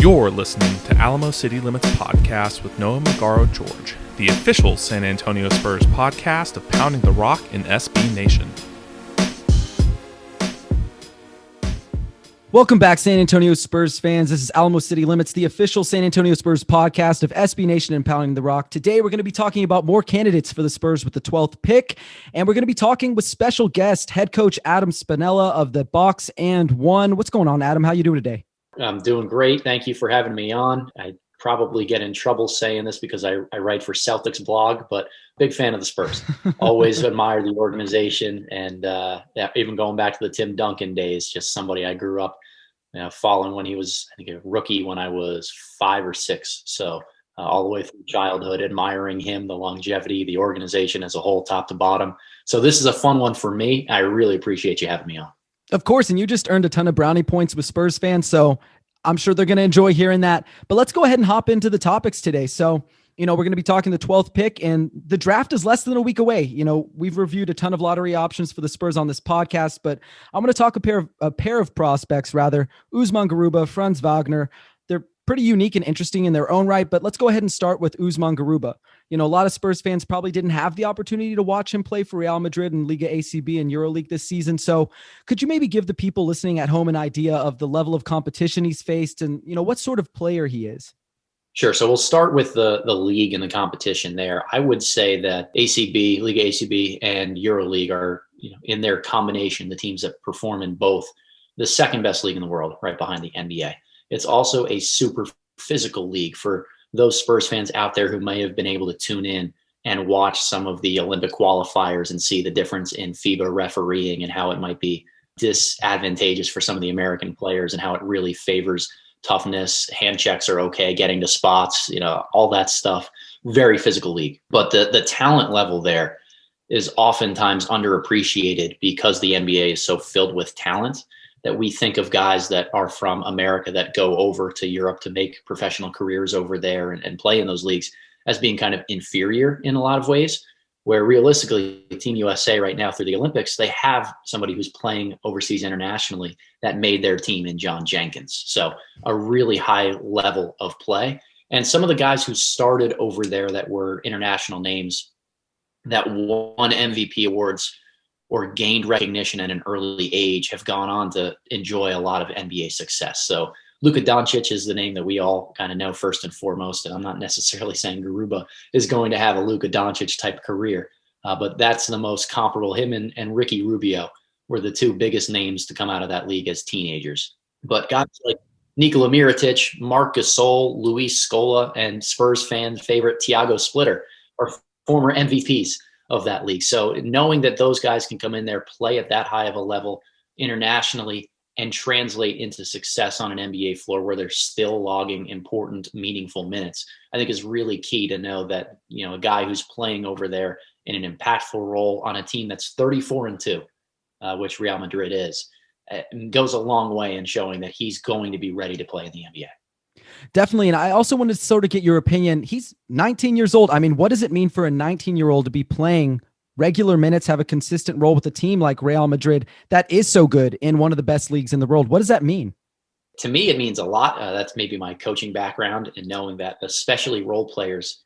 You're listening to Alamo City Limits Podcast with Noah Magaro-George, the official San Antonio Spurs podcast of Pounding the Rock in SB Nation. Welcome back, San Antonio Spurs fans. This is Alamo City Limits, the official San Antonio Spurs podcast of SB Nation and Pounding the Rock. Today, we're going to be talking about more candidates for the Spurs with the 12th pick, and we're going to be talking with special guest, head coach Adam Spinella of the Box and One. What's going on, Adam? How you doing today? I'm doing great. Thank you for having me on. I probably get in trouble saying this because I write for Celtics blog, but big fan of the Spurs. Always admired the organization, and even going back to the Tim Duncan days, just somebody I grew up following when he was, I think, a rookie when I was 5 or 6. So all the way through childhood, admiring him, the longevity, the organization as a whole, top to bottom. So this is a fun one for me. I really appreciate you having me on. Of course, and you just earned a ton of brownie points with Spurs fans, so I'm sure they're going to enjoy hearing that. But let's go ahead and hop into the topics today. So, we're going to be talking the 12th pick, and the draft is less than a week away. We've reviewed a ton of lottery options for the Spurs on this podcast, but I'm going to talk a pair of prospects, rather. Usman Garuba, Franz Wagner. They're pretty unique and interesting in their own right, but let's go ahead and start with Usman Garuba. A lot of Spurs fans probably didn't have the opportunity to watch him play for Real Madrid and Liga ACB and EuroLeague this season. So could you maybe give the people listening at home an idea of the level of competition he's faced and, what sort of player he is? Sure. So we'll start with the league and the competition there. I would say that ACB, Liga ACB, and EuroLeague are, in their combination, the teams that perform in both, the second best league in the world, right behind the NBA. It's also a super physical league for those Spurs fans out there who may have been able to tune in and watch some of the Olympic qualifiers and see the difference in FIBA refereeing and how it might be disadvantageous for some of the American players and how it really favors toughness. Hand checks are okay, getting to spots, all that stuff. Very physical league. But the talent level there is oftentimes underappreciated because the NBA is so filled with talent that we think of guys that are from America that go over to Europe to make professional careers over there and play in those leagues as being kind of inferior in a lot of ways, where realistically Team USA right now through the Olympics, they have somebody who's playing overseas internationally that made their team in John Jenkins. So a really high level of play. And some of the guys who started over there that were international names that won MVP awards or gained recognition at an early age have gone on to enjoy a lot of NBA success. So Luka Doncic is the name that we all kind of know first and foremost. And I'm not necessarily saying Garuba is going to have a Luka Doncic type career, but that's the most comparable. Him and Ricky Rubio were the two biggest names to come out of that league as teenagers. But guys like Nikola Mirotic, Marc Gasol, Luis Scola, and Spurs fan favorite Thiago Splitter are former MVPs of that league. So knowing that those guys can come in there, play at that high of a level internationally, and translate into success on an NBA floor where they're still logging important, meaningful minutes, I think is really key to know that, a guy who's playing over there in an impactful role on a team that's 34-2, which Real Madrid is, goes a long way in showing that he's going to be ready to play in the NBA. Definitely. And I also wanted to sort of get your opinion. He's 19 years old. I mean, what does it mean for a 19-year-old to be playing regular minutes, have a consistent role with a team like Real Madrid that is so good in one of the best leagues in the world? What does that mean? To me, it means a lot. That's maybe my coaching background and knowing that, especially role players,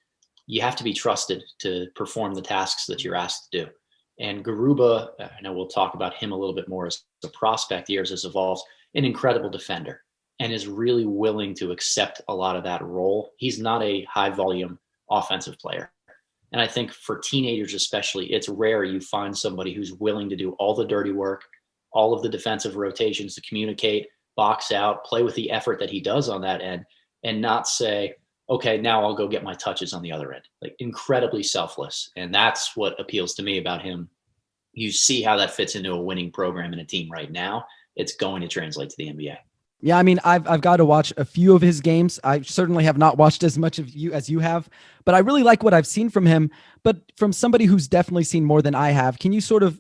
you have to be trusted to perform the tasks that you're asked to do. And Garuba, I know we'll talk about him a little bit more as a prospect, years has evolved, an incredible defender, and is really willing to accept a lot of that role. He's not a high volume offensive player. And I think for teenagers especially, it's rare you find somebody who's willing to do all the dirty work, all of the defensive rotations to communicate, box out, play with the effort that he does on that end, and not say, okay, now I'll go get my touches on the other end. Like, incredibly selfless. And that's what appeals to me about him. You see how that fits into a winning program in a team right now. It's going to translate to the NBA. Yeah, I mean, I've got to watch a few of his games. I certainly have not watched as much of you as you have, but I really like what I've seen from him. But from somebody who's definitely seen more than I have, can you sort of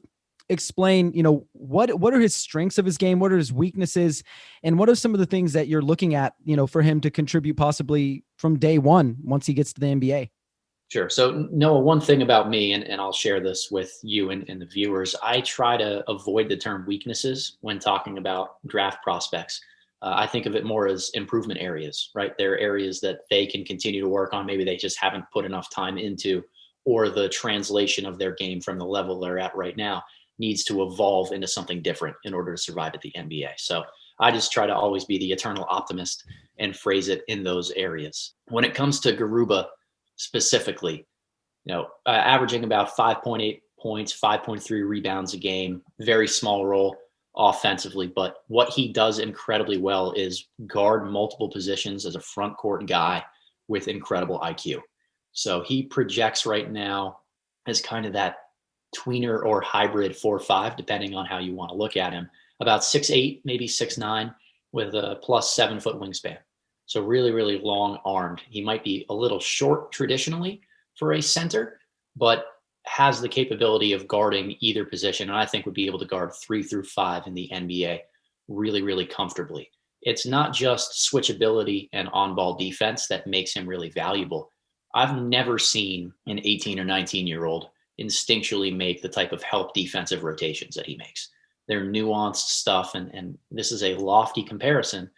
explain, what are his strengths of his game? What are his weaknesses? And what are some of the things that you're looking at, for him to contribute possibly from day one once he gets to the NBA? Sure. So Noah, one thing about me, and I'll share this with you and the viewers, I try to avoid the term weaknesses when talking about draft prospects. I think of it more as improvement areas, right? There are areas that they can continue to work on. Maybe they just haven't put enough time into, or the translation of their game from the level they're at right now needs to evolve into something different in order to survive at the NBA. So I just try to always be the eternal optimist and phrase it in those areas. When it comes to Garuba specifically, averaging about 5.8 points, 5.3 rebounds a game, very small role offensively. But what he does incredibly well is guard multiple positions as a front court guy with incredible IQ. So he projects right now as kind of that tweener or hybrid 4-5, depending on how you want to look at him, about 6'8", maybe 6'9", with a plus 7 foot wingspan. So really, really long armed. He might be a little short traditionally for a center, but has the capability of guarding either position. And I think would be able to guard 3 through 5 in the NBA really, really comfortably. It's not just switchability and on-ball defense that makes him really valuable. I've never seen an 18 or 19-year-old instinctually make the type of help defensive rotations that he makes. They're nuanced stuff, and this is a lofty comparison,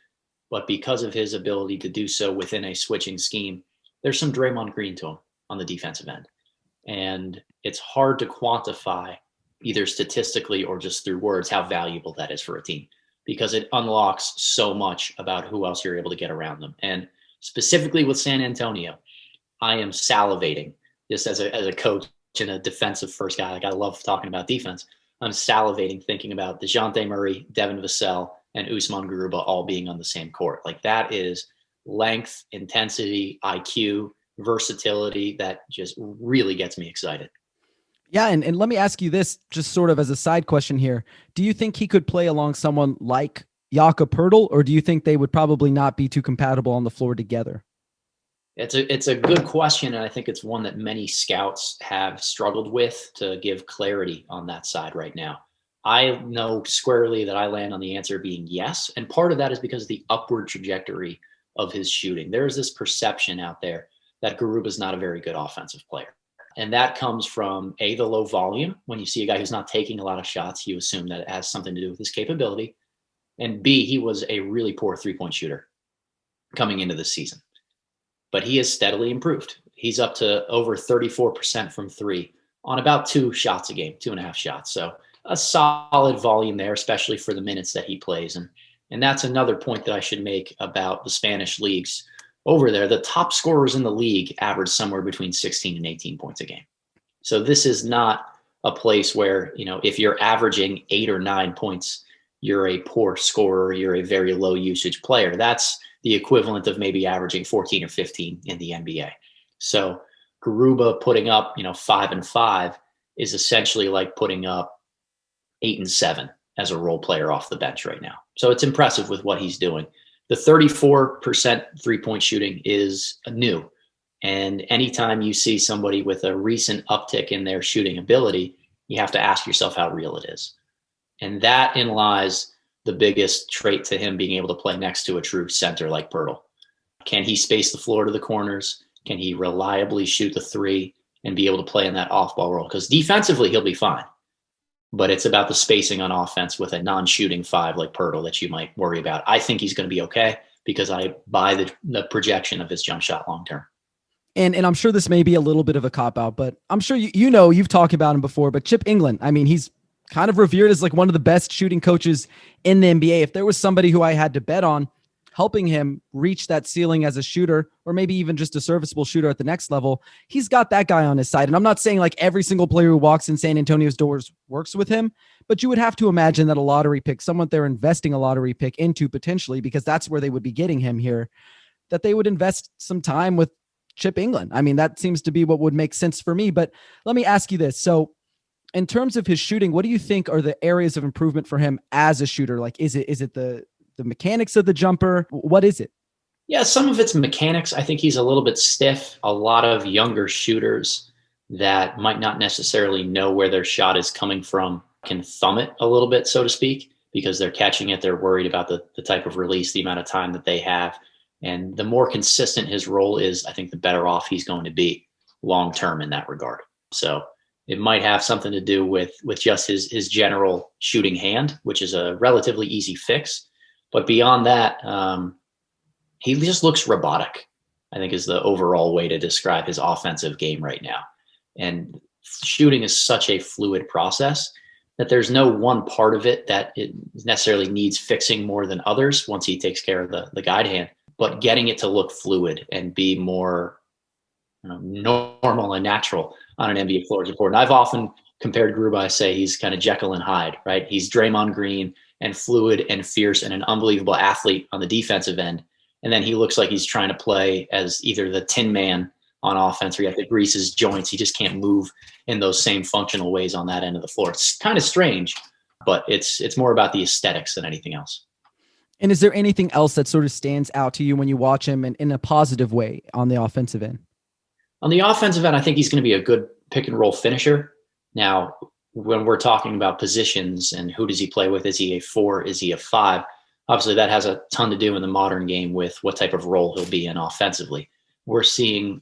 but because of his ability to do so within a switching scheme, there's some Draymond Green to him on the defensive end. And it's hard to quantify either statistically or just through words how valuable that is for a team, because it unlocks so much about who else you're able to get around them. And specifically with San Antonio, I am salivating just as a coach and a defensive first guy. Like, I love talking about defense. I'm salivating thinking about DeJounte Murray, Devin Vassell, and Usman Garuba all being on the same court. Like, that is length, intensity, IQ, versatility that just really gets me excited. Yeah, and let me ask you this, just sort of as a side question here. Do you think he could play along someone like Jakob Poeltl, or do you think they would probably not be too compatible on the floor together? It's a good question, and I think it's one that many scouts have struggled with to give clarity on that side right now. I know squarely that I land on the answer being yes, and part of that is because of the upward trajectory of his shooting. There's this perception out there that Garuba is not a very good offensive player. And that comes from the low volume. When you see a guy who's not taking a lot of shots, you assume that it has something to do with his capability. And B, he was a really poor three-point shooter coming into the season. But he has steadily improved. He's up to over 34% from three on about 2 shots a game, 2.5 shots. So a solid volume there, especially for the minutes that he plays. And that's another point that I should make about the Spanish leagues. Over there, the top scorers in the league average somewhere between 16 and 18 points a game. So this is not a place where, if you're averaging 8 or 9 points, you're a poor scorer, you're a very low usage player. That's the equivalent of maybe averaging 14 or 15 in the NBA. So Garuba putting up, 5 and 5 is essentially like putting up 8 and 7 as a role player off the bench right now. So it's impressive with what he's doing. The 34% three-point shooting is new. And anytime you see somebody with a recent uptick in their shooting ability, you have to ask yourself how real it is. And that in lies the biggest trait to him being able to play next to a true center like Poeltl. Can he space the floor to the corners? Can he reliably shoot the three and be able to play in that off-ball role? Because defensively, he'll be fine. But it's about the spacing on offense with a non-shooting 5 like Poeltl that you might worry about. I think he's going to be okay because I buy the projection of his jump shot long-term. And I'm sure this may be a little bit of a cop-out, but I'm sure you've talked about him before, but Chip England, I mean, he's kind of revered as like one of the best shooting coaches in the NBA. If there was somebody who I had to bet on helping him reach that ceiling as a shooter, or maybe even just a serviceable shooter at the next level, he's got that guy on his side. And I'm not saying like every single player who walks in San Antonio's doors works with him, but you would have to imagine that a lottery pick, someone they're investing a lottery pick into potentially, because that's where they would be getting him here, that they would invest some time with Chip England. I mean, that seems to be what would make sense for me. But let me ask you this. So in terms of his shooting, what do you think are the areas of improvement for him as a shooter? Like, is it the mechanics of the jumper? What is it? Yeah, some of it's mechanics. I think he's a little bit stiff. A lot of younger shooters that might not necessarily know where their shot is coming from can thumb it a little bit, so to speak, because they're catching it. They're worried about the type of release, the amount of time that they have. And the more consistent his role is, I think the better off he's going to be long-term in that regard. So it might have something to do with just his general shooting hand, which is a relatively easy fix. But beyond that, he just looks robotic, I think is the overall way to describe his offensive game right now. And shooting is such a fluid process that there's no one part of it that it necessarily needs fixing more than others once he takes care of the guide hand. But getting it to look fluid and be more normal and natural on an NBA floor is important. I've often compared Garuba, I say he's kind of Jekyll and Hyde, right? He's Draymond Green and fluid and fierce and an unbelievable athlete on the defensive end. And then he looks like he's trying to play as either the Tin Man on offense, or you have to grease his joints. He just can't move in those same functional ways on that end of the floor. It's kind of strange, but it's more about the aesthetics than anything else. And is there anything else that sort of stands out to you when you watch him in a positive way on the offensive end? On the offensive end, I think he's going to be a good pick and roll finisher. Now, when we're talking about positions and who does he play with, is he a 4? Is he a 5? Obviously, that has a ton to do in the modern game with what type of role he'll be in offensively. We're seeing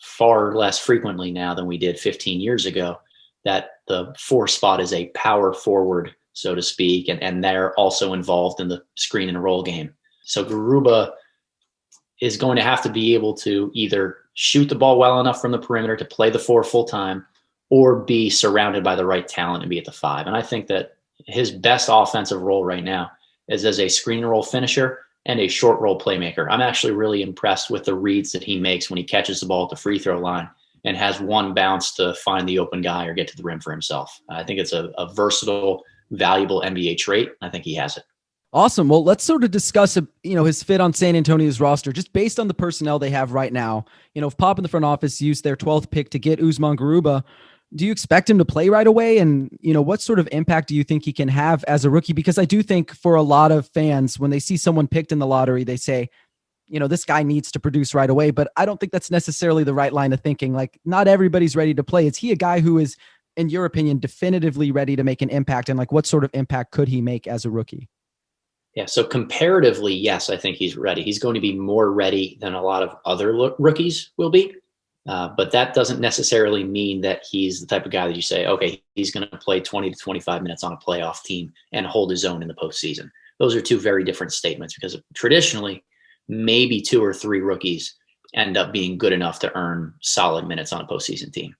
far less frequently now than we did 15 years ago that the 4 spot is a power forward, so to speak, and they're also involved in the screen and roll game. So Garuba is going to have to be able to either shoot the ball well enough from the perimeter to play the 4 full time, or be surrounded by the right talent and be at the 5. And I think that his best offensive role right now is as a screen and roll finisher and a short roll playmaker. I'm actually really impressed with the reads that he makes when he catches the ball at the free throw line and has one bounce to find the open guy or get to the rim for himself. I think it's a versatile, valuable NBA trait. I think he has it. Awesome. Well, let's sort of discuss, his fit on San Antonio's roster, just based on the personnel they have right now. If Pop in the front office used their 12th pick to get Usman Garuba, do you expect him to play right away? And, what sort of impact do you think he can have as a rookie? Because I do think for a lot of fans, when they see someone picked in the lottery, they say, this guy needs to produce right away. But I don't think that's necessarily the right line of thinking. Like, not everybody's ready to play. Is he a guy who is, in your opinion, definitively ready to make an impact? And what sort of impact could he make as a rookie? Yeah, so comparatively, yes, I think he's ready. He's going to be more ready than a lot of other rookies will be. But that doesn't necessarily mean that he's the type of guy that you say, okay, he's going to play 20 to 25 minutes on a playoff team and hold his own in the postseason. Those are two very different statements, because traditionally, maybe 2 or 3 rookies end up being good enough to earn solid minutes on a postseason team.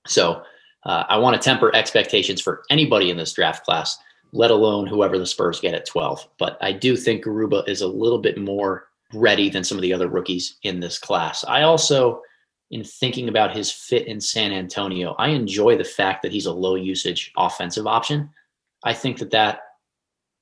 So I want to temper expectations for anybody in this draft class, let alone whoever the Spurs get at 12. But I do think Garuba is a little bit more ready than some of the other rookies in this class. I also, in thinking about his fit in San Antonio, I enjoy the fact that he's a low usage offensive option. I think that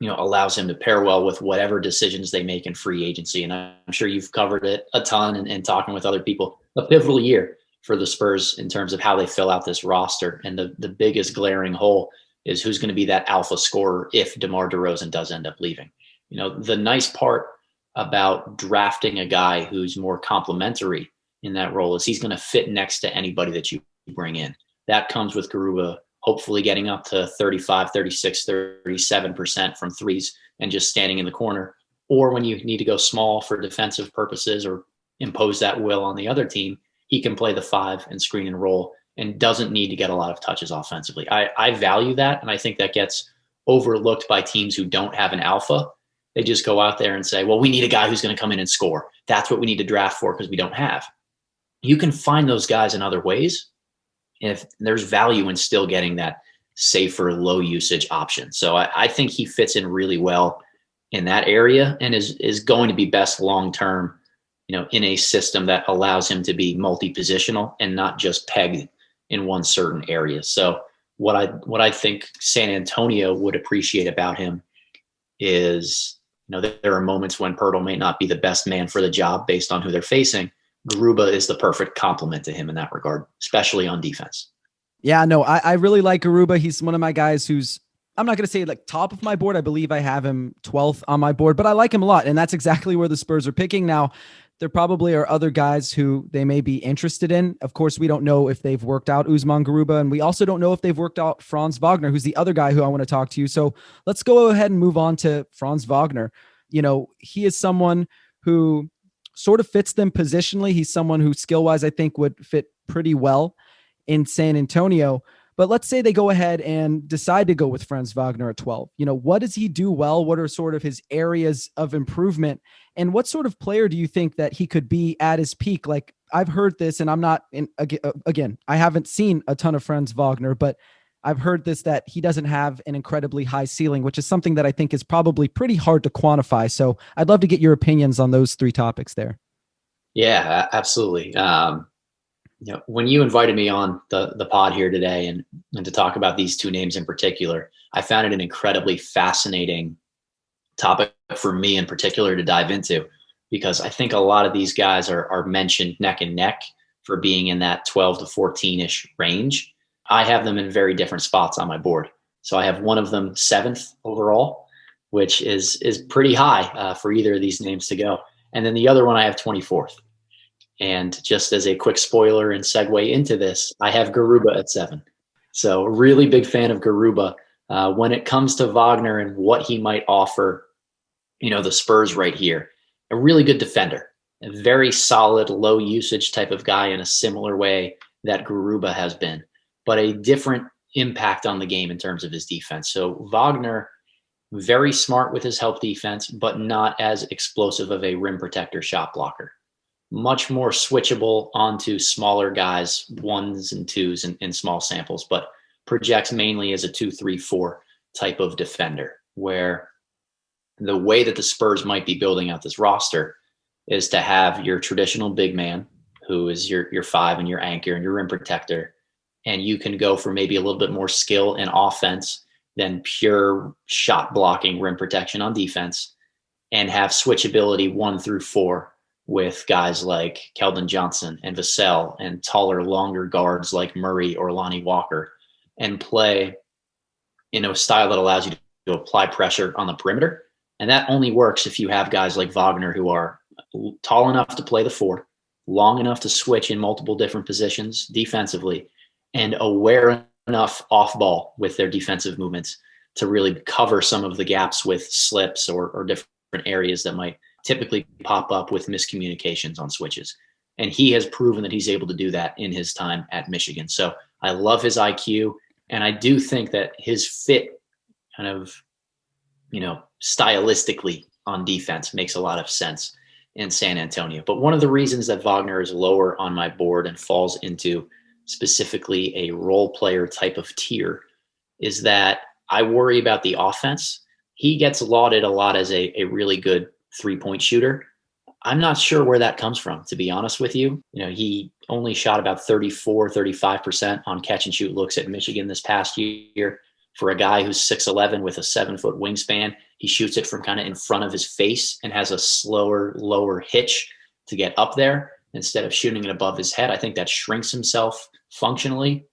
allows him to pair well with whatever decisions they make in free agency. And I'm sure you've covered it a ton and talking with other people. A pivotal year for the Spurs in terms of how they fill out this roster. And the biggest glaring hole is who's going to be that alpha scorer if DeMar DeRozan does end up leaving. The nice part about drafting a guy who's more complementary in that role is he's going to fit next to anybody that you bring in. That comes with Garuba hopefully getting up to 35, 36, 37% from threes and just standing in the corner. Or when you need to go small for defensive purposes or impose that will on the other team, he can play the 5 and screen and roll and doesn't need to get a lot of touches offensively. I value that, and I think that gets overlooked by teams who don't have an alpha. They just go out there and say, well, we need a guy who's going to come in and score. That's what we need to draft for because we don't have. You can find those guys in other ways, and if there's value in still getting that safer, low usage option. So I think he fits in really well in that area and is going to be best long-term, in a system that allows him to be multi-positional and not just pegged in one certain area. So what I think San Antonio would appreciate about him is, there are moments when Pirtle may not be the best man for the job based on who they're facing. Garuba is the perfect complement to him in that regard, especially on defense. Yeah, no, I really like Garuba. He's one of my guys who's, I'm not going to say top of my board. I believe I have him 12th on my board, but I like him a lot. And that's exactly where the Spurs are picking. Now, there probably are other guys who they may be interested in. Of course, we don't know if they've worked out Usman Garuba, and we also don't know if they've worked out Franz Wagner, who's the other guy who I want to talk to you. So let's go ahead and move on to Franz Wagner. He is someone who sort of fits them positionally. He's someone who skill-wise, I think would fit pretty well in San Antonio. But let's say they go ahead and decide to go with Franz Wagner at 12. What does he do well? What are sort of his areas of improvement? And what sort of player do you think that he could be at his peak? Like, I've heard this, and I'm not again, I haven't seen a ton of Franz Wagner, but I've heard this, that he doesn't have an incredibly high ceiling, which is something that I think is probably pretty hard to quantify. So I'd love to get your opinions on those three topics there. Yeah, absolutely. When you invited me on the pod here today and to talk about these two names in particular, I found it an incredibly fascinating topic for me in particular to dive into, because I think a lot of these guys are mentioned neck and neck for being in that 12 to 14-ish range. I have them in very different spots on my board. So I have one of them 7th overall, which is pretty high for either of these names to go. And then the other one I have 24th. And just as a quick spoiler and segue into this, I have Garuba at 7. So really big fan of Garuba. When it comes to Wagner and what he might offer, the Spurs right here, a really good defender, a very solid, low usage type of guy in a similar way that Garuba has been, but a different impact on the game in terms of his defense. So Wagner, very smart with his help defense, but not as explosive of a rim protector shot blocker. Much more switchable onto smaller guys, 1s and 2s in small samples, but projects mainly as a 2-3-4 type of defender, where the way that the Spurs might be building out this roster is to have your traditional big man, who is your 5 and your anchor and your rim protector. And you can go for maybe a little bit more skill and offense than pure shot blocking rim protection on defense, and have switchability 1 through 4 with guys like Keon Johnson and Vassell and taller, longer guards like Murray or Lonnie Walker, and play in a style that allows you to apply pressure on the perimeter. And that only works if you have guys like Wagner who are tall enough to play the 4, long enough to switch in multiple different positions defensively, and aware enough off ball with their defensive movements to really cover some of the gaps with slips or different areas that might typically pop up with miscommunications on switches. And he has proven that he's able to do that in his time at Michigan. So I love his IQ. And I do think that his fit kind of, stylistically on defense makes a lot of sense in San Antonio. But one of the reasons that Wagner is lower on my board and falls into specifically a role player type of tier is that I worry about the offense. He gets lauded a lot as a really good 3-point shooter. I'm not sure where that comes from, to be honest with you. He only shot about 35% on catch and shoot looks at Michigan this past year. For a guy who's 6'11" with a 7-foot wingspan, he shoots it from kind of in front of his face and has a slower, lower hitch to get up there instead of shooting it above his head. I think that shrinks himself functionally,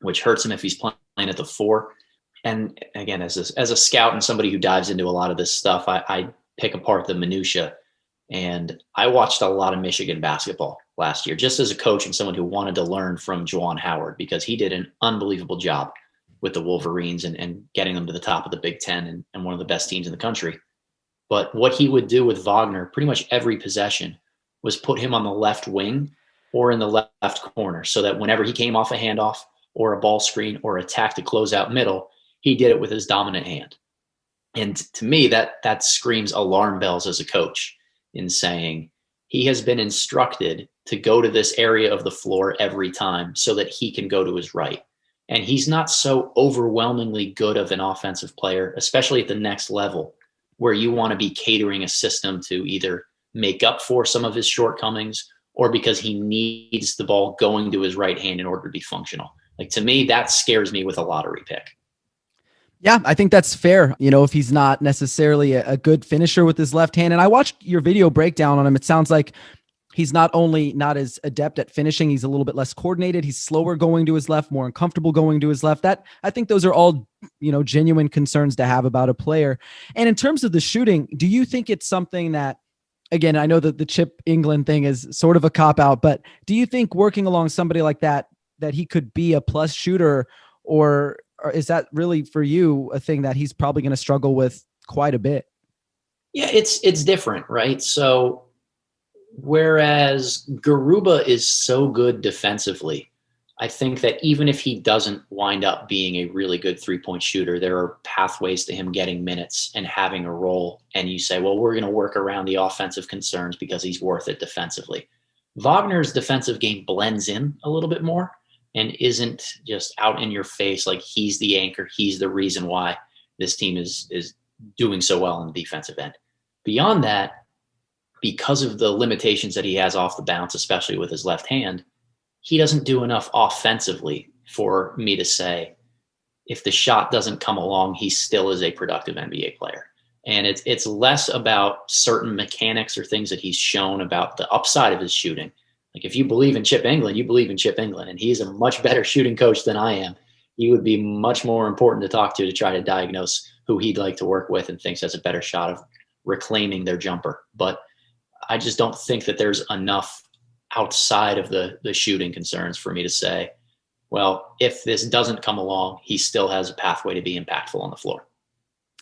which hurts him if he's playing at the 4. And again, as a scout and somebody who dives into a lot of this stuff, I pick apart the minutia. And I watched a lot of Michigan basketball last year, just as a coach and someone who wanted to learn from Juwan Howard, because he did an unbelievable job with the Wolverines and getting them to the top of the Big Ten and one of the best teams in the country. But what he would do with Wagner pretty much every possession was put him on the left wing or in the left corner, so that whenever he came off a handoff or a ball screen or attacked a closeout middle, he did it with his dominant hand. And to me, that screams alarm bells as a coach, in saying he has been instructed to go to this area of the floor every time so that he can go to his right. And he's not so overwhelmingly good of an offensive player, especially at the next level, where you want to be catering a system to either make up for some of his shortcomings or because he needs the ball going to his right hand in order to be functional. Like, to me, that scares me with a lottery pick. Yeah, I think that's fair. If he's not necessarily a good finisher with his left hand. And I watched your video breakdown on him. It sounds like he's not only not as adept at finishing, he's a little bit less coordinated. He's slower going to his left, more uncomfortable going to his left. I think those are all, genuine concerns to have about a player. And in terms of the shooting, do you think it's something that, again, I know that the Chip England thing is sort of a cop-out, but do you think working along somebody like that he could be a plus shooter, or is that really for you a thing that he's probably going to struggle with quite a bit? Yeah, it's different, right? So whereas Garuba is so good defensively, I think that even if he doesn't wind up being a really good 3-point shooter, there are pathways to him getting minutes and having a role. And you say, well, we're going to work around the offensive concerns because he's worth it defensively. Wagner's defensive game blends in a little bit more and isn't just out in your face like he's the anchor. He's the reason why this team is doing so well on the defensive end. Beyond that, because of the limitations that he has off the bounce, especially with his left hand, he doesn't do enough offensively for me to say if the shot doesn't come along, he still is a productive NBA player. And it's less about certain mechanics or things that he's shown about the upside of his shooting. Like if you believe in Chip England, you believe in Chip England, and he's a much better shooting coach than I am. He would be much more important to talk to try to diagnose who he'd like to work with and thinks has a better shot of reclaiming their jumper. But I just don't think that there's enough outside of the shooting concerns for me to say, well, if this doesn't come along, he still has a pathway to be impactful on the floor.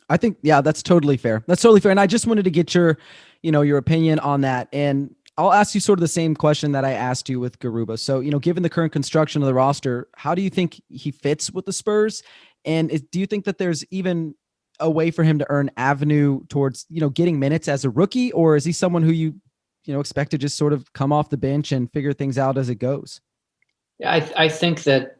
I think, yeah, that's totally fair. That's totally fair. And I just wanted to get your opinion on that. And I'll ask you sort of the same question that I asked you with Garuba. So, given the current construction of the roster, how do you think he fits with the Spurs? And do you think that there's even a way for him to earn avenue towards, getting minutes as a rookie? Or is he someone who you expect to just sort of come off the bench and figure things out as it goes? Yeah, I think that,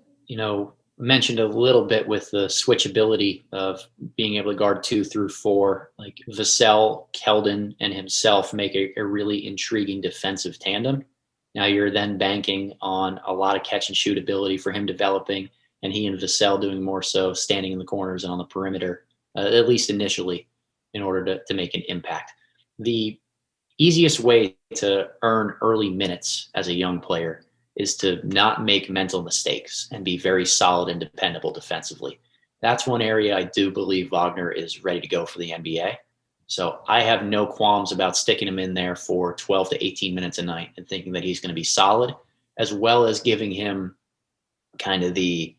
mentioned a little bit with the switchability of being able to guard 2 through 4, like Vassell, Keldon, and himself make a really intriguing defensive tandem. Now you're then banking on a lot of catch and shoot ability for him developing, and he and Vassell doing more so standing in the corners and on the perimeter, at least initially, in order to make an impact. The easiest way to earn early minutes as a young player is to not make mental mistakes and be very solid and dependable defensively. That's one area I do believe Wagner is ready to go for the NBA. So I have no qualms about sticking him in there for 12 to 18 minutes a night and thinking that he's going to be solid, as well as giving him kind of the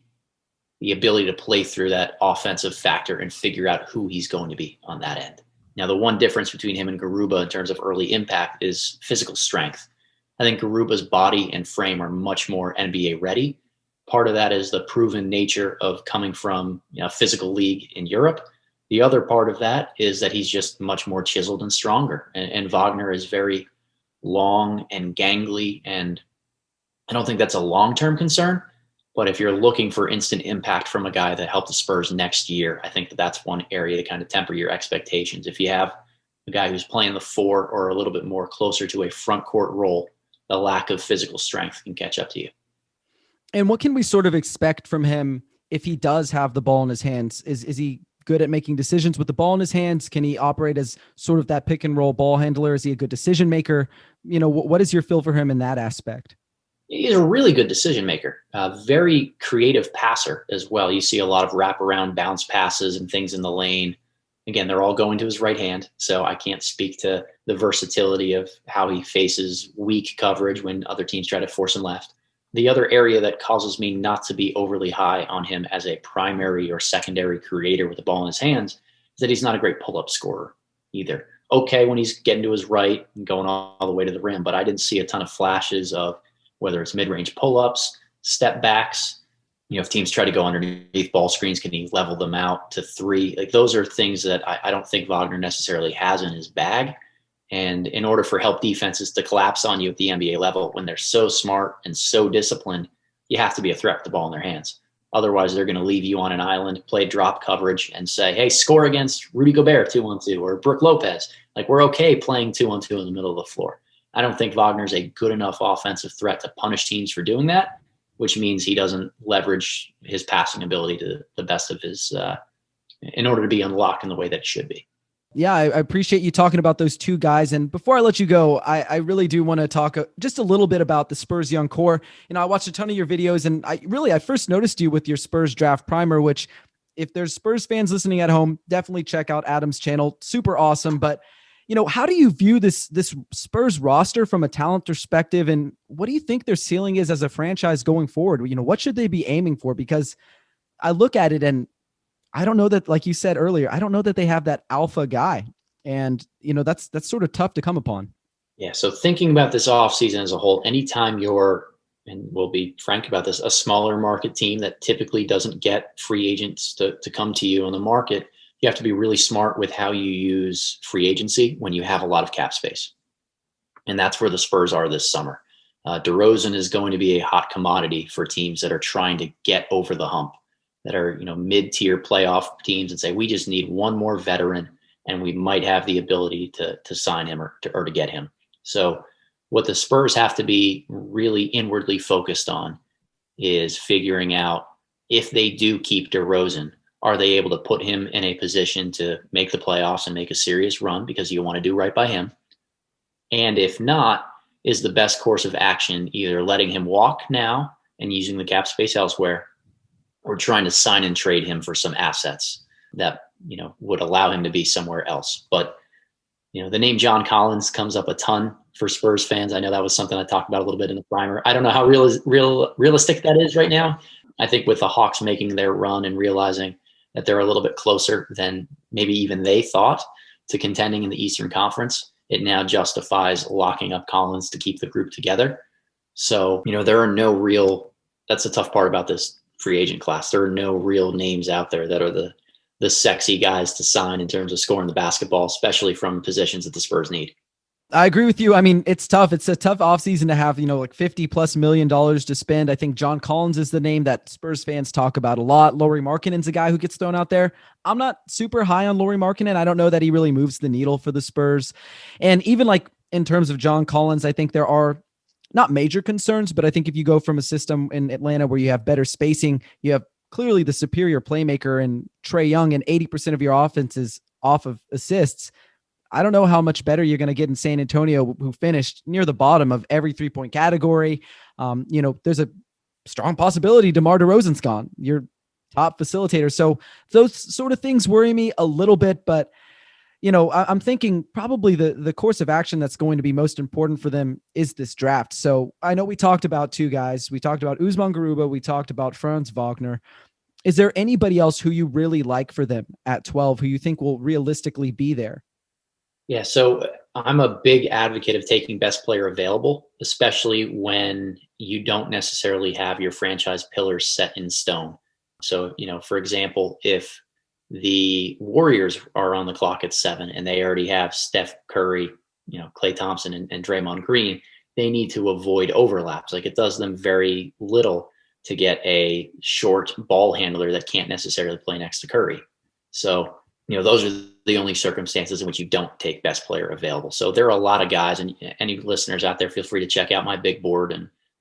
ability to play through that offensive factor and figure out who he's going to be on that end. Now, the one difference between him and Garuba in terms of early impact is physical strength. I think Garuba's body and frame are much more NBA ready. Part of that is the proven nature of coming from a physical league in Europe. The other part of that is that he's just much more chiseled and stronger. And Wagner is very long and gangly. And I don't think that's a long-term concern. But if you're looking for instant impact from a guy that helped the Spurs next year, I think that's one area to kind of temper your expectations. If you have a guy who's playing the 4 or a little bit more closer to a front court role, the lack of physical strength can catch up to you. And what can we sort of expect from him if he does have the ball in his hands? Is he good at making decisions with the ball in his hands? Can he operate as sort of that pick and roll ball handler? Is he a good decision maker? What is your feel for him in that aspect? He's a really good decision maker, very creative passer as well. You see a lot of wraparound bounce passes and things in the lane. Again, they're all going to his right hand, so I can't speak to the versatility of how he faces weak coverage when other teams try to force him left. The other area that causes me not to be overly high on him as a primary or secondary creator with the ball in his hands is that he's not a great pull-up scorer either. Okay, when he's getting to his right and going all the way to the rim, but I didn't see a ton of flashes of whether it's mid-range pull-ups, step backs. If teams try to go underneath ball screens, can he level them out to 3? Like those are things that I don't think Wagner necessarily has in his bag. And in order for help defenses to collapse on you at the NBA level, when they're so smart and so disciplined, you have to be a threat with the ball in their hands. Otherwise, they're going to leave you on an island, play drop coverage, and say, hey, score against Rudy Gobert 2-on-2 or Brook Lopez. Like we're okay playing 2-on-2 in the middle of the floor. I don't think Wagner's a good enough offensive threat to punish teams for doing that, which means he doesn't leverage his passing ability to the best of his, in order to be unlocked in the way that it should be. Yeah, I appreciate you talking about those two guys. And before I let you go, I really do want to talk just a little bit about the Spurs young core. I watched a ton of your videos, and I first noticed you with your Spurs draft primer, which if there's Spurs fans listening at home, definitely check out Adam's channel. Super awesome. But how do you view this Spurs roster from a talent perspective, and what do you think their ceiling is as a franchise going forward? What should they be aiming for? Because I look at it and I don't know that, like you said earlier, I don't know that they have that alpha guy, and that's sort of tough to come upon. Yeah. So thinking about this offseason as a whole, anytime you're and we'll be frank about this, a smaller market team that typically doesn't get free agents to come to you on the market, you have to be really smart with how you use free agency when you have a lot of cap space. And that's where the Spurs are this summer. DeRozan is going to be a hot commodity for teams that are trying to get over the hump, that are, mid-tier playoff teams and say, we just need one more veteran and we might have the ability to sign him or to get him. So what the Spurs have to be really inwardly focused on is figuring out, if they do keep DeRozan, are they able to put him in a position to make the playoffs and make a serious run, because you want to do right by him? And if not, is the best course of action either letting him walk now and using the cap space elsewhere, or trying to sign and trade him for some assets that, would allow him to be somewhere else? But, the name John Collins comes up a ton for Spurs fans. I know that was something I talked about a little bit in the primer. I don't know how realistic that is right now. I think with the Hawks making their run and realizing that they're a little bit closer than maybe even they thought to contending in the Eastern Conference, it now justifies locking up Collins to keep the group together. So, there are no real, that's the tough part about this free agent class. There are no real names out there that are the sexy guys to sign in terms of scoring the basketball, especially from positions that the Spurs need. I agree with you. I mean, it's tough. It's a tough offseason to have, like $50+ million to spend. I think John Collins is the name that Spurs fans talk about a lot. Lauri Markkanen's a guy who gets thrown out there. I'm not super high on Lauri Markkanen. I don't know that he really moves the needle for the Spurs. And even like in terms of John Collins, I think there are not major concerns, but I think if you go from a system in Atlanta where you have better spacing, you have clearly the superior playmaker and Trae Young, and 80% of your offense is off of assists. I don't know how much better you're going to get in San Antonio, who finished near the bottom of every 3-point category. There's a strong possibility DeMar DeRozan's gone, your top facilitator. So those sort of things worry me a little bit, but I'm thinking probably the course of action that's going to be most important for them is this draft. So I know we talked about two guys. We talked about Usman Garuba. We talked about Franz Wagner. Is there anybody else who you really like for them at 12, who you think will realistically be there? Yeah, so I'm a big advocate of taking best player available, especially when you don't necessarily have your franchise pillars set in stone. So, for example, if the Warriors are on the clock at 7 and they already have Steph Curry, Klay Thompson and Draymond Green, they need to avoid overlaps. Like, it does them very little to get a short ball handler that can't necessarily play next to Curry. So, those are the only circumstances in which you don't take best player available. So there are a lot of guys, and any listeners out there, feel free to check out my big board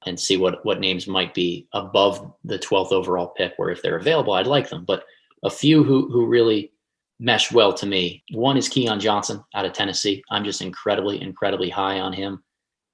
and see what names might be above the 12th overall pick, where if they're available, I'd like them. But a few who really mesh well to me. One is Keon Johnson out of Tennessee. I'm just incredibly, incredibly high on him.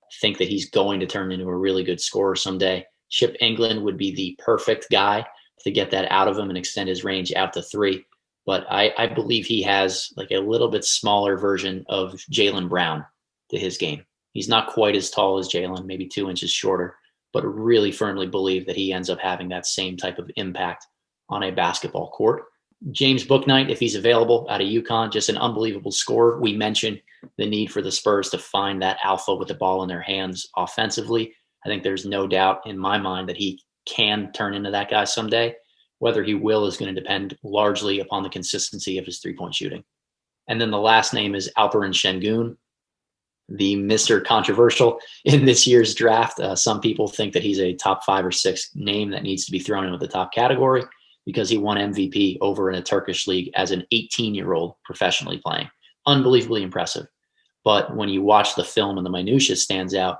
I think that he's going to turn into a really good scorer someday. Chip England would be the perfect guy to get that out of him and extend his range out to 3. But I believe he has like a little bit smaller version of Jaylen Brown to his game. He's not quite as tall as Jaylen, maybe 2 inches shorter, but really firmly believe that he ends up having that same type of impact on a basketball court. James Bouknight, if he's available, out of UConn, just an unbelievable scorer. We mentioned the need for the Spurs to find that alpha with the ball in their hands offensively. I think there's no doubt in my mind that he can turn into that guy someday. Whether he will is going to depend largely upon the consistency of his 3-point shooting. And then the last name is Alperen Şengün, the Mr. Controversial in this year's draft. Some people think that he's a top 5 or 6 name that needs to be thrown in with the top category because he won MVP over in a Turkish league as an 18-year-old professionally playing. Unbelievably impressive. But when you watch the film and the minutia stands out,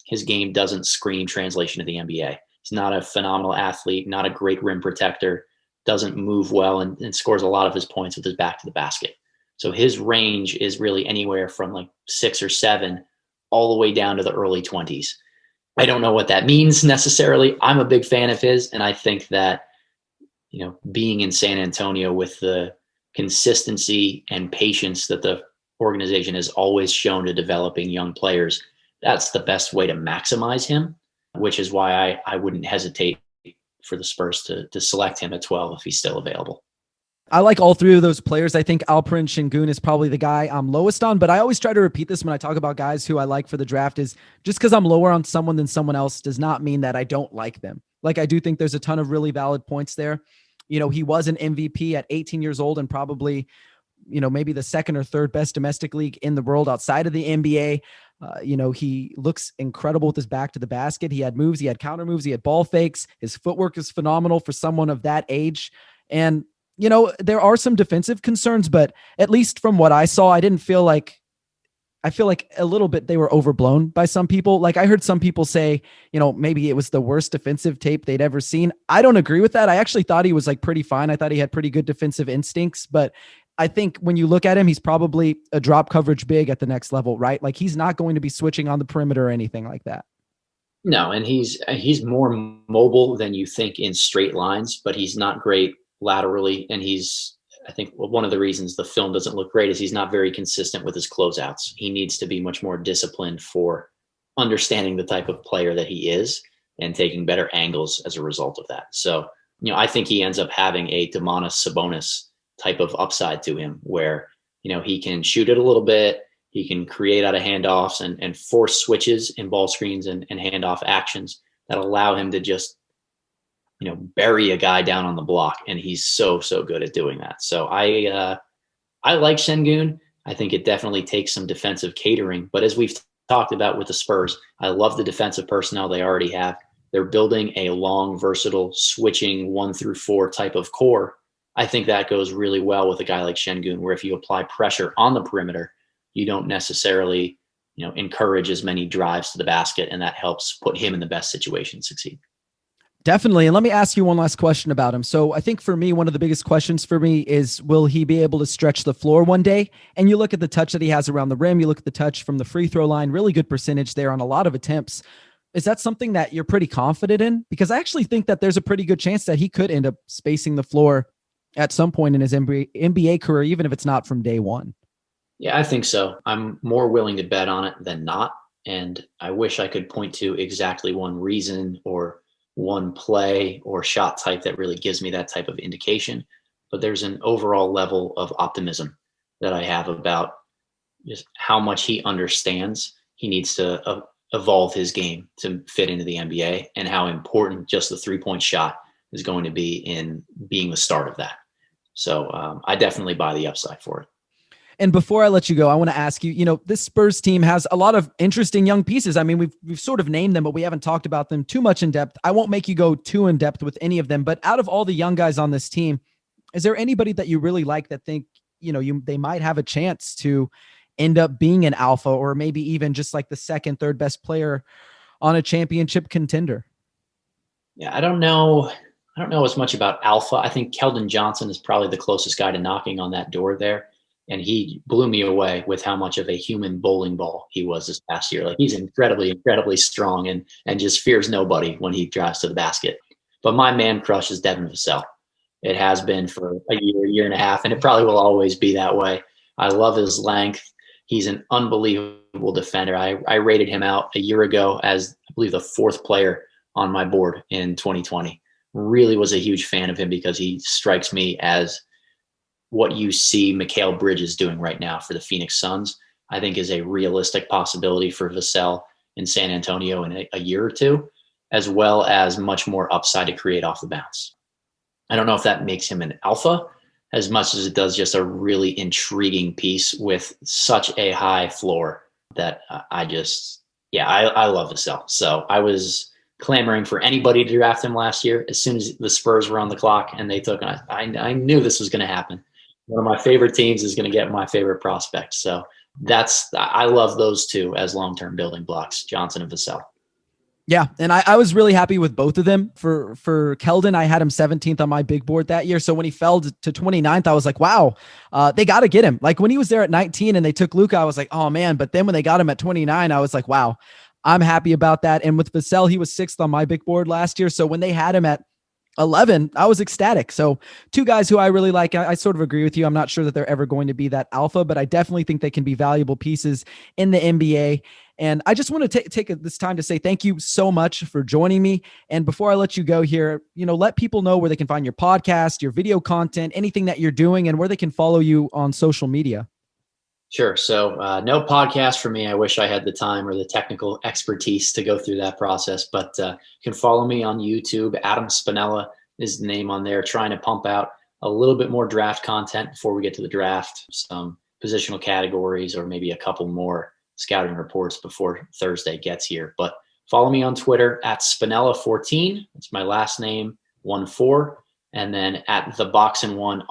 his game doesn't scream translation to the NBA. He's not a phenomenal athlete, not a great rim protector, doesn't move well, and scores a lot of his points with his back to the basket. So his range is really anywhere from like 6 or 7 all the way down to the early 20s. I don't know what that means necessarily. I'm a big fan of his, and I think that, being in San Antonio with the consistency and patience that the organization has always shown to developing young players, that's the best way to maximize him, which is why I wouldn't hesitate for the Spurs to select him at 12 if he's still available. I like all three of those players. I think Alperen Şengün is probably the guy I'm lowest on, but I always try to repeat this when I talk about guys who I like for the draft is just because I'm lower on someone than someone else does not mean that I don't like them. Like, I do think there's a ton of really valid points there. He was an MVP at 18 years old and probably, maybe the second or third best domestic league in the world outside of the NBA. He looks incredible with his back to the basket. He had moves, he had counter moves, he had ball fakes. His footwork is phenomenal for someone of that age. And there are some defensive concerns, but at least from what I saw, I feel like a little bit they were overblown by some people. Like, I heard some people say, maybe it was the worst defensive tape they'd ever seen. I don't agree with that. I actually thought he was like pretty fine. I thought he had pretty good defensive instincts, but I think when you look at him, he's probably a drop coverage big at the next level, right? Like, he's not going to be switching on the perimeter or anything like that. No, and he's more mobile than you think in straight lines, but he's not great laterally. And I think one of the reasons the film doesn't look great is he's not very consistent with his closeouts. He needs to be much more disciplined for understanding the type of player that he is and taking better angles as a result of that. So, I think he ends up having a Domantas Sabonis type of upside to him where, he can shoot it a little bit. He can create out of handoffs and force switches in ball screens and handoff actions that allow him to just, bury a guy down on the block. And he's so good at doing that. So I like Şengün. I think it definitely takes some defensive catering, but as we've talked about with the Spurs, I love the defensive personnel they already have. They're building a long, versatile, switching 1 through 4 type of core. I think that goes really well with a guy like Şengün, where if you apply pressure on the perimeter, you don't necessarily, encourage as many drives to the basket, and that helps put him in the best situation to succeed. Definitely. And let me ask you one last question about him. So I think for me, one of the biggest questions for me is, will he be able to stretch the floor one day? And you look at the touch that he has around the rim, you look at the touch from the free throw line, really good percentage there on a lot of attempts. Is that something that you're pretty confident in? Because I actually think that there's a pretty good chance that he could end up spacing the floor at some point in his NBA career, even if it's not from day one. Yeah, I think so. I'm more willing to bet on it than not. And I wish I could point to exactly one reason or one play or shot type that really gives me that type of indication. But there's an overall level of optimism that I have about just how much he understands he needs to evolve his game to fit into the NBA, and how important just the 3-point shot is going to be in being the start of that. So I definitely buy the upside for it. And before I let you go, I want to ask you, this Spurs team has a lot of interesting young pieces. I mean, we've sort of named them, but we haven't talked about them too much in depth. I won't make you go too in depth with any of them, but out of all the young guys on this team, is there anybody that you really like that think, they might have a chance to end up being an alpha, or maybe even just like the second, third best player on a championship contender? Yeah, I don't know as much about alpha. I think Keon Johnson is probably the closest guy to knocking on that door there. And he blew me away with how much of a human bowling ball he was this past year. Like, he's incredibly strong and just fears nobody when he drives to the basket. But my man crush is Devin Vassell. It has been for a year and a half, and it probably will always be that way. I love his length. He's an unbelievable defender. I rated him out a year ago as, I believe, the 4th player on my board in 2020. Really was a huge fan of him because he strikes me as what you see Mikal Bridges doing right now for the Phoenix Suns. I think is a realistic possibility for Vassell in San Antonio in a year or two, as well as much more upside to create off the bounce. I don't know if that makes him an alpha as much as it does just a really intriguing piece with such a high floor that I love Vassell. So I was clamoring for anybody to draft him last year. As soon as the Spurs were on the clock and they took him, I knew this was going to happen. One of my favorite teams is going to get my favorite prospect. So I love those two as long-term building blocks, Johnson and Vassell. Yeah. And I was really happy with both of them. For Keldon, I had him 17th on my big board that year. So when he fell to 29th, I was like, wow, they got to get him. Like, when he was there at 19 and they took Luka, I was like, oh man. But then when they got him at 29, I was like, wow, I'm happy about that. And with Vassell, he was 6th on my big board last year. So when they had him at 11, I was ecstatic. So 2 guys who I really like. I sort of agree with you. I'm not sure that they're ever going to be that alpha, but I definitely think they can be valuable pieces in the NBA. And I just want to take this time to say thank you so much for joining me. And before I let you go here, let people know where they can find your podcast, your video content, anything that you're doing, and where they can follow you on social media. Sure. So no podcast for me. I wish I had the time or the technical expertise to go through that process, but you can follow me on YouTube. Adam Spinella is the name on there, trying to pump out a little bit more draft content before we get to the draft, some positional categories, or maybe a couple more scouting reports before Thursday gets here. But follow me on Twitter at Spinella14. That's my last name, 14. And then at the boxin1_.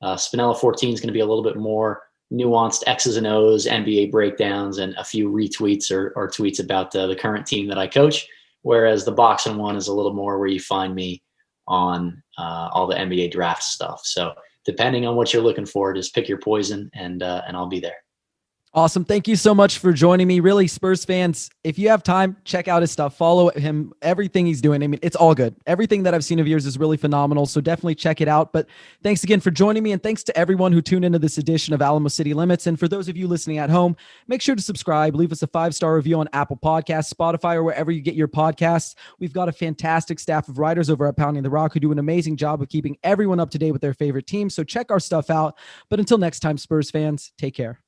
Spinella14 is going to be a little bit more nuanced X's and O's, NBA breakdowns, and a few retweets or tweets about the current team that I coach. Whereas the boxin1 is a little more where you find me on all the NBA draft stuff. So depending on what you're looking for, just pick your poison and I'll be there. Awesome. Thank you so much for joining me. Really, Spurs fans, if you have time, check out his stuff. Follow him, everything he's doing. I mean, it's all good. Everything that I've seen of yours is really phenomenal. So definitely check it out. But thanks again for joining me. And thanks to everyone who tuned into this edition of Alamo City Limits. And for those of you listening at home, make sure to subscribe. Leave us a 5-star review on Apple Podcasts, Spotify, or wherever you get your podcasts. We've got a fantastic staff of writers over at Pounding the Rock who do an amazing job of keeping everyone up to date with their favorite team. So check our stuff out. But until next time, Spurs fans, take care.